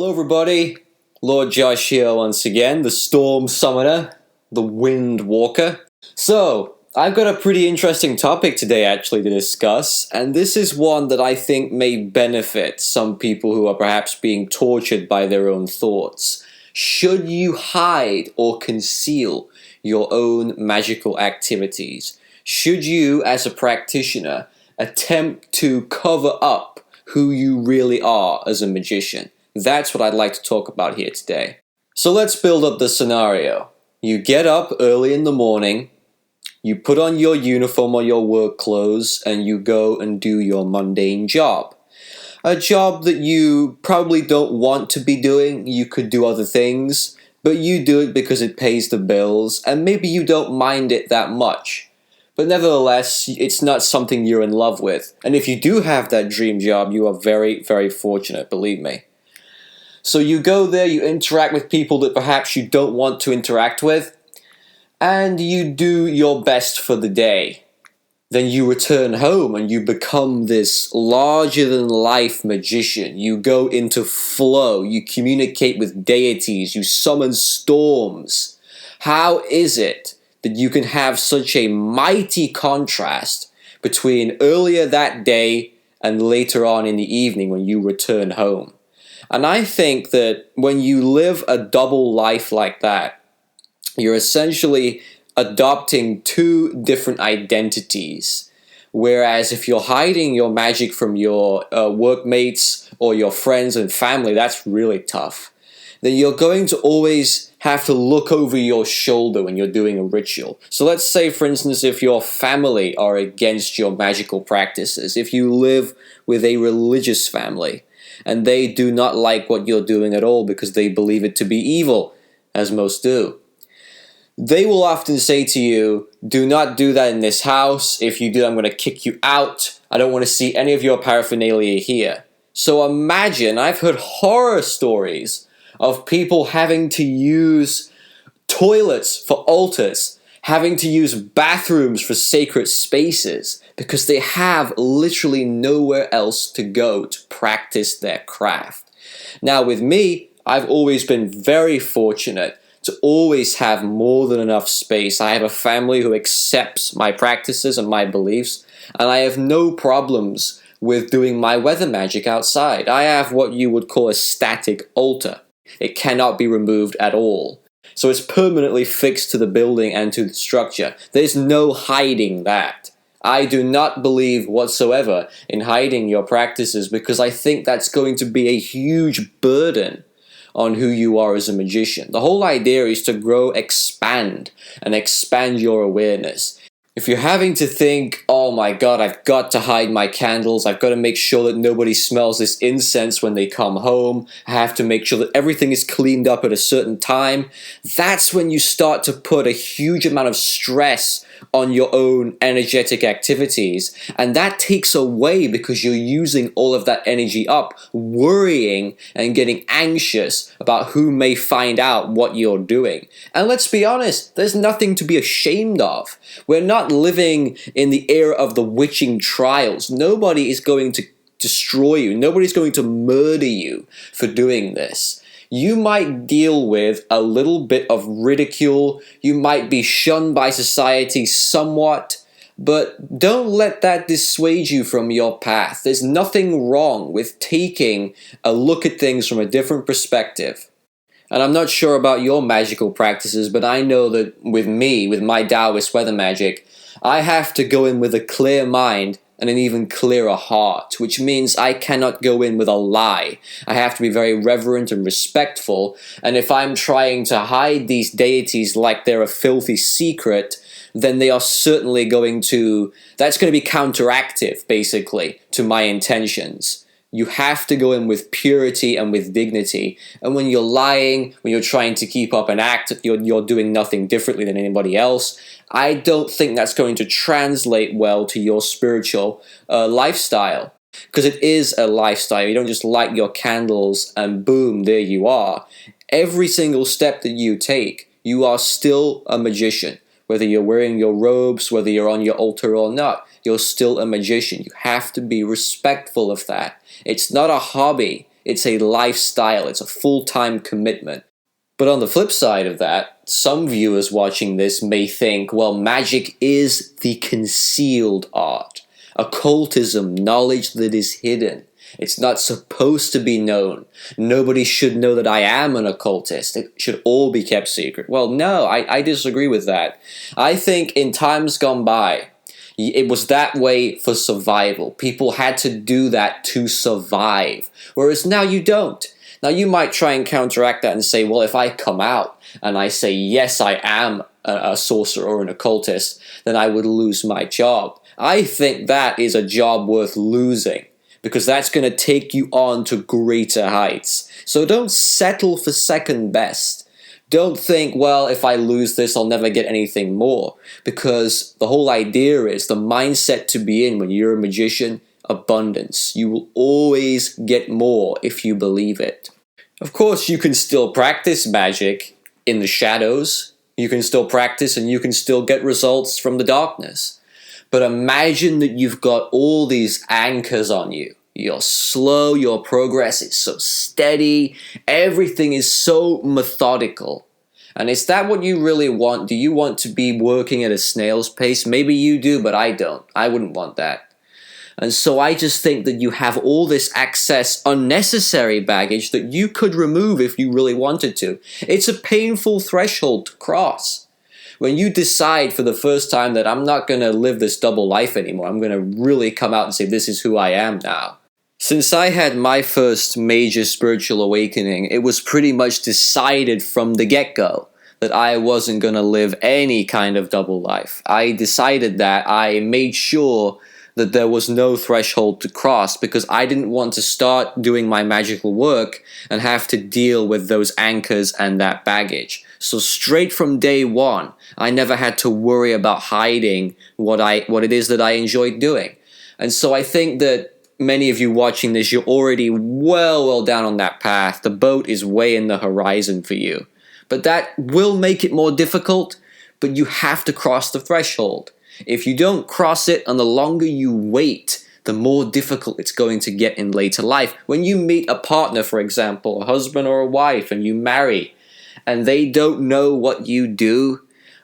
Hello everybody, Lord Josh here once again, the Storm Summoner, the Wind Walker. So, I've got a pretty interesting topic today actually to discuss, and this is one that I think may benefit some people who are perhaps being tortured by their own thoughts. Should you hide or conceal your own magical activities? Should you, as a practitioner, attempt to cover up who you really are as a magician? That's what I'd like to talk about here today. So let's build up the scenario. You get up early in the morning, you put on your uniform or your work clothes, and you go and do your mundane job. A job that you probably don't want to be doing. You could do other things, but you do it because it pays the bills, and maybe you don't mind it that much. But nevertheless, it's not something you're in love with. And if you do have that dream job, you are very, very fortunate, believe me. So you go there, you interact with people that perhaps you don't want to interact with, and you do your best for the day. Then you return home and you become this larger-than-life magician. You go into flow, you communicate with deities, you summon storms. How is it that you can have such a mighty contrast between earlier that day and later on in the evening when you return home? And I think that when you live a double life like that, you're essentially adopting two different identities. Whereas if you're hiding your magic from your workmates or your friends and family, that's really tough. Then you're going to always have to look over your shoulder when you're doing a ritual. So let's say, for instance, if your family are against your magical practices, if you live with a religious family, and they do not like what you're doing at all because they believe it to be evil, as most do. They will often say to you, do not do that in this house. If you do, I'm going to kick you out. I don't want to see any of your paraphernalia here. So imagine, I've heard horror stories of people having to use toilets for altars, having to use bathrooms for sacred spaces, because they have literally nowhere else to go to practice their craft. Now with me, I've always been very fortunate to always have more than enough space. I have a family who accepts my practices and my beliefs, and I have no problems with doing my weather magic outside. I have what you would call a static altar. It cannot be removed at all. So it's permanently fixed to the building and to the structure. There's no hiding that. I do not believe whatsoever in hiding your practices because I think that's going to be a huge burden on who you are as a magician. The whole idea is to grow, expand your awareness. If you're having to think, oh my god, I've got to hide my candles, I've got to make sure that nobody smells this incense when they come home, I have to make sure that everything is cleaned up at a certain time, that's when you start to put a huge amount of stress on your own energetic activities, and that takes away because you're using all of that energy up, worrying and getting anxious about who may find out what you're doing. And let's be honest, there's nothing to be ashamed of. We're not living in the era of the witching trials. Nobody is going to destroy you. Nobody's going to murder you for doing this. You might deal with a little bit of ridicule, you might be shunned by society somewhat, but don't let that dissuade you from your path. There's nothing wrong with taking a look at things from a different perspective. And I'm not sure about your magical practices, but I know that with me, with my Taoist weather magic, I have to go in with a clear mind and an even clearer heart, which means I cannot go in with a lie. I have to be very reverent and respectful, and if I'm trying to hide these deities like they're a filthy secret, then they are certainly that's going to be counteractive, basically, to my intentions. You have to go in with purity and with dignity, and when you're lying, when you're trying to keep up an act, you're doing nothing differently than anybody else, I don't think that's going to translate well to your spiritual lifestyle. Because it is a lifestyle. You don't just light your candles and boom, there you are. Every single step that you take, you are still a magician. Whether you're wearing your robes, whether you're on your altar or not, you're still a magician. You have to be respectful of that. It's not a hobby. It's a lifestyle. It's a full-time commitment. But on the flip side of that, some viewers watching this may think, well, magic is the concealed art. Occultism, knowledge that is hidden. It's not supposed to be known. Nobody should know that I am an occultist. It should all be kept secret. Well, no, I disagree with that. I think in times gone by, it was that way for survival. People had to do that to survive. Whereas now you don't. Now you might try and counteract that and say, well, if I come out and I say, yes, I am a sorcerer or an occultist, then I would lose my job. I think that is a job worth losing, because that's going to take you on to greater heights. So don't settle for second best. Don't think, well, if I lose this, I'll never get anything more. Because the whole idea is the mindset to be in when you're a magician, abundance. You will always get more if you believe it. Of course, you can still practice magic in the shadows. You can still practice and you can still get results from the darkness. But imagine that you've got all these anchors on you. You're slow, your progress is so steady, everything is so methodical. And is that what you really want? Do you want to be working at a snail's pace? Maybe you do, but I don't. I wouldn't want that. And so I just think that you have all this excess, unnecessary baggage that you could remove if you really wanted to. It's a painful threshold to cross. When you decide for the first time that I'm not going to live this double life anymore, I'm going to really come out and say this is who I am now. Since I had my first major spiritual awakening, it was pretty much decided from the get-go that I wasn't going to live any kind of double life. I decided that. I made sure that there was no threshold to cross because I didn't want to start doing my magical work and have to deal with those anchors and that baggage. So straight from day one, I never had to worry about hiding what it is that I enjoyed doing. And so I think that many of you watching this, you're already well down on that path. The boat is way in the horizon for you. But that will make it more difficult, but you have to cross the threshold. If you don't cross it, and the longer you wait, the more difficult it's going to get in later life. When you meet a partner, for example, a husband or a wife, and you marry, and they don't know what you do,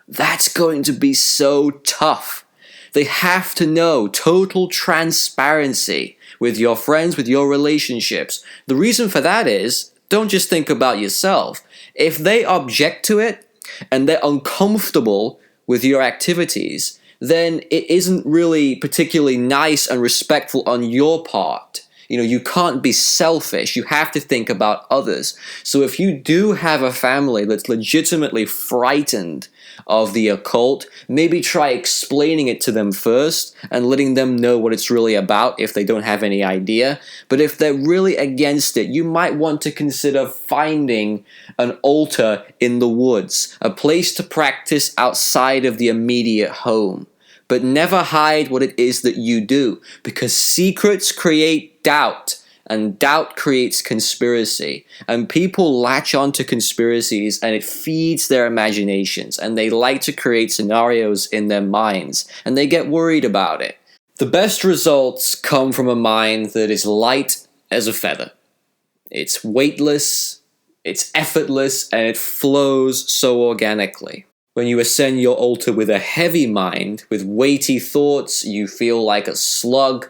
that's going to be so tough. They have to know total transparency with your friends, with your relationships. The reason for that is, don't just think about yourself. If they object to it and they're uncomfortable with your activities, then it isn't really particularly nice and respectful on your part. You can't be selfish. You have to think about others. So if you do have a family that's legitimately frightened of the occult, maybe try explaining it to them first and letting them know what it's really about if they don't have any idea. But if they're really against it, you might want to consider finding an altar in the woods, a place to practice outside of the immediate home. But never hide what it is that you do, because secrets create doubt, and doubt creates conspiracy. And people latch onto conspiracies, and it feeds their imaginations, and they like to create scenarios in their minds, and they get worried about it. The best results come from a mind that is light as a feather. It's weightless, it's effortless, and it flows so organically. When you ascend your altar with a heavy mind, with weighty thoughts, you feel like a slug.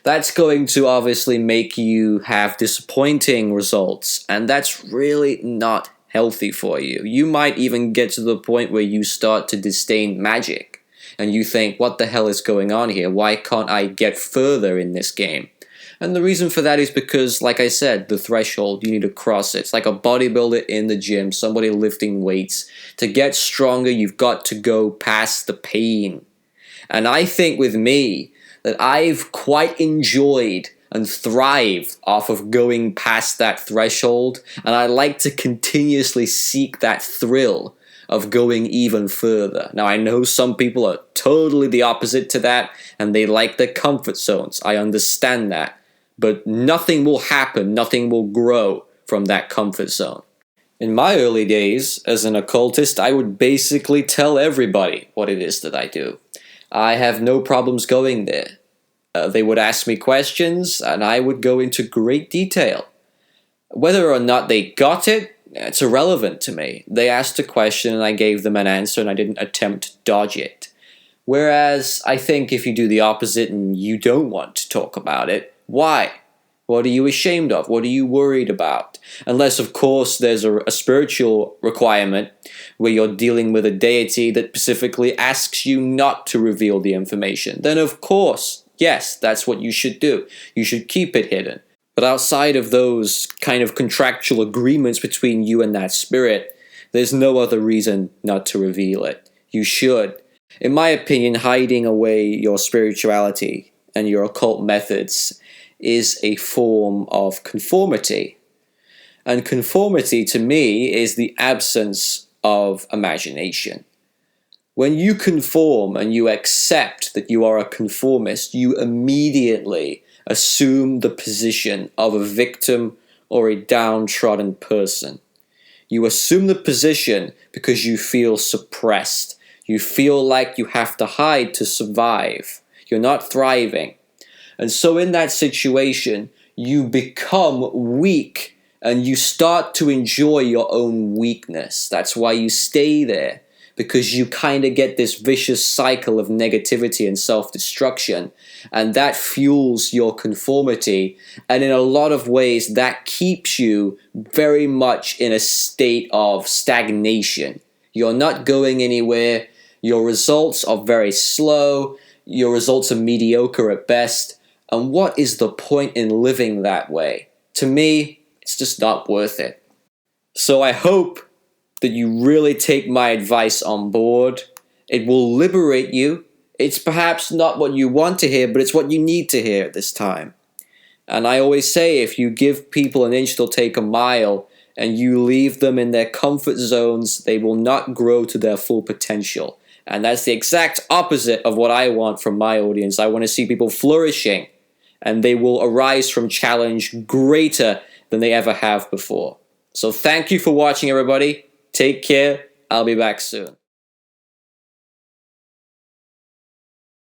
That's going to obviously make you have disappointing results, and that's really not healthy for you. You might even get to the point where you start to disdain magic, and you think, what the hell is going on here? Why can't I get further in this game? And the reason for that is because, like I said, the threshold, you need to cross it. It's like a bodybuilder in the gym, somebody lifting weights. To get stronger, you've got to go past the pain. And I think with me, that I've quite enjoyed and thrived off of going past that threshold, and I like to continuously seek that thrill of going even further. Now, I know some people are totally the opposite to that, and they like their comfort zones. I understand that. But nothing will happen, nothing will grow from that comfort zone. In my early days as an occultist, I would basically tell everybody what it is that I do. I have no problems going there. They would ask me questions, and I would go into great detail. Whether or not they got it, it's irrelevant to me. They asked a question and I gave them an answer and I didn't attempt to dodge it. Whereas I think if you do the opposite and you don't want to talk about it, why? What are you ashamed of? What are you worried about? Unless, of course, there's a spiritual requirement where you're dealing with a deity that specifically asks you not to reveal the information. Then, of course, yes, that's what you should do. You should keep it hidden. But outside of those kind of contractual agreements between you and that spirit, there's no other reason not to reveal it. You should. In my opinion, hiding away your spirituality and your occult methods is a form of conformity. And conformity, to me, is the absence of imagination. When you conform and you accept that you are a conformist, you immediately assume the position of a victim or a downtrodden person. You assume the position because you feel suppressed. You feel like you have to hide to survive. You're not thriving. And so in that situation, you become weak and you start to enjoy your own weakness. That's why you stay there, because you kind of get this vicious cycle of negativity and self-destruction, and that fuels your conformity, and in a lot of ways that keeps you very much in a state of stagnation. You're not going anywhere, your results are very slow, your results are mediocre at best, and what is the point in living that way? To me, it's just not worth it. So I hope that you really take my advice on board. It will liberate you. It's perhaps not what you want to hear, but it's what you need to hear at this time. And I always say, if you give people an inch, they'll take a mile, and you leave them in their comfort zones, they will not grow to their full potential. And that's the exact opposite of what I want from my audience. I want to see people flourishing, and they will arise from challenge greater than they ever have before. So thank you for watching, everybody. Take care. I'll be back soon.